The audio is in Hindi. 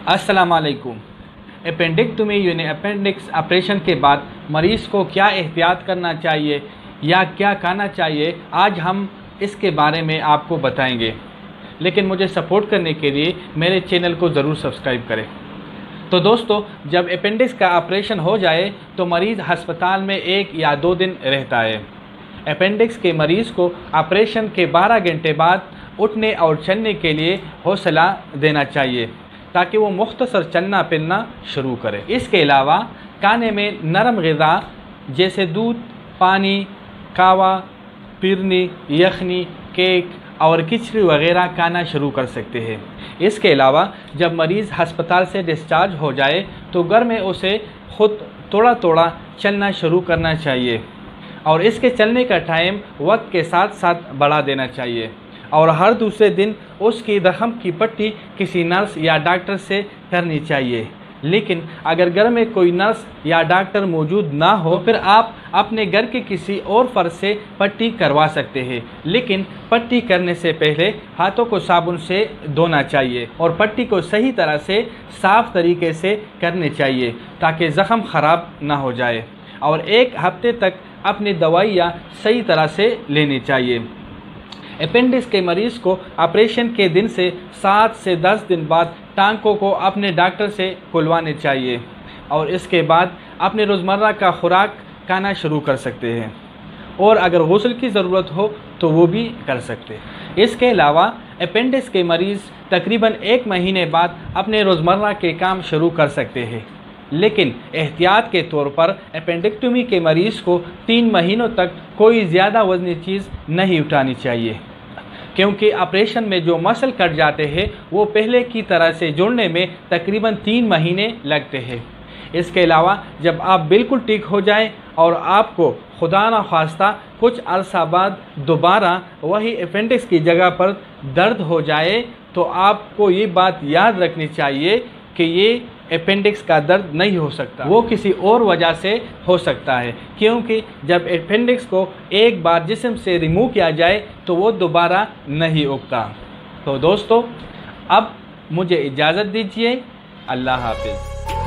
अस्सलाम वालेकुम। अपेंडिक्टोमी यानी अपेंडिक्स ऑपरेशन के बाद मरीज़ को क्या एहतियात करना चाहिए या क्या खाना चाहिए, आज हम इसके बारे में आपको बताएंगे। लेकिन मुझे सपोर्ट करने के लिए मेरे चैनल को ज़रूर सब्सक्राइब करें। तो दोस्तों, जब अपेंडिक्स का ऑपरेशन हो जाए तो मरीज़ अस्पताल में 1 या 2 दिन रहता है। अपेंडिक्स के मरीज़ को ऑपरेशन के 12 घंटे बाद उठने और चलने के लिए हौसला देना चाहिए ताकि वो मुख्तसर चलना फिरना शुरू करे। इसके अलावा खाने में नरम ग़िज़ा जैसे दूध, पानी, कावा, फिरनी, यखनी, केक और खिचड़ी वगैरह खाना शुरू कर सकते हैं। इसके अलावा जब मरीज़ अस्पताल से डिस्चार्ज हो जाए तो घर में उसे खुद थोड़ा थोड़ा चलना शुरू करना चाहिए और इसके चलने का टाइम वक्त के साथ साथ बढ़ा देना चाहिए और हर दूसरे दिन उसकी जख्म की पट्टी किसी नर्स या डॉक्टर से करनी चाहिए। लेकिन अगर घर में कोई नर्स या डॉक्टर मौजूद ना हो तो फिर आप अपने घर के किसी और फर्द से पट्टी करवा सकते हैं। लेकिन पट्टी करने से पहले हाथों को साबुन से धोना चाहिए और पट्टी को सही तरह से साफ़ तरीके से करनी चाहिए ताकि ज़ख्म ख़राब ना हो जाए और 1 हफ्ते तक अपनी दवाइयाँ सही तरह से लेनी चाहिए। अपेंडिक्स के मरीज़ को ऑपरेशन के दिन से 7 से 10 दिन बाद टांकों को अपने डॉक्टर से खुलवाने चाहिए और इसके बाद अपने रोज़मर्रा का खुराक खाना शुरू कर सकते हैं और अगर गुस्ल की ज़रूरत हो तो वो भी कर सकते हैं। इसके अलावा अपेंडिक्स के मरीज़ तकरीबन 1 महीने बाद अपने रोज़मर्रा के काम शुरू कर सकते हैं। लेकिन एहतियात के तौर पर अपेंडिक्टोमी के मरीज़ को 3 महीनों तक कोई ज़्यादा वज़नी चीज़ नहीं उठानी चाहिए क्योंकि ऑपरेशन में जो मसल कट जाते हैं वो पहले की तरह से जुड़ने में तकरीबन 3 महीने लगते हैं। इसके अलावा जब आप बिल्कुल ठीक हो जाएं और आपको खुदा न खास्ता कुछ अरसा बाद दोबारा वही अपेंडिक्स की जगह पर दर्द हो जाए तो आपको ये बात याद रखनी चाहिए कि ये अपेंडिक्स का दर्द नहीं हो सकता, वो किसी और वजह से हो सकता है क्योंकि जब अपेंडिक्स को एक बार जिस्म से रिमूव किया जाए तो वो दोबारा नहीं उगता। तो दोस्तों, अब मुझे इजाज़त दीजिए। अल्लाह हाफ़िज़।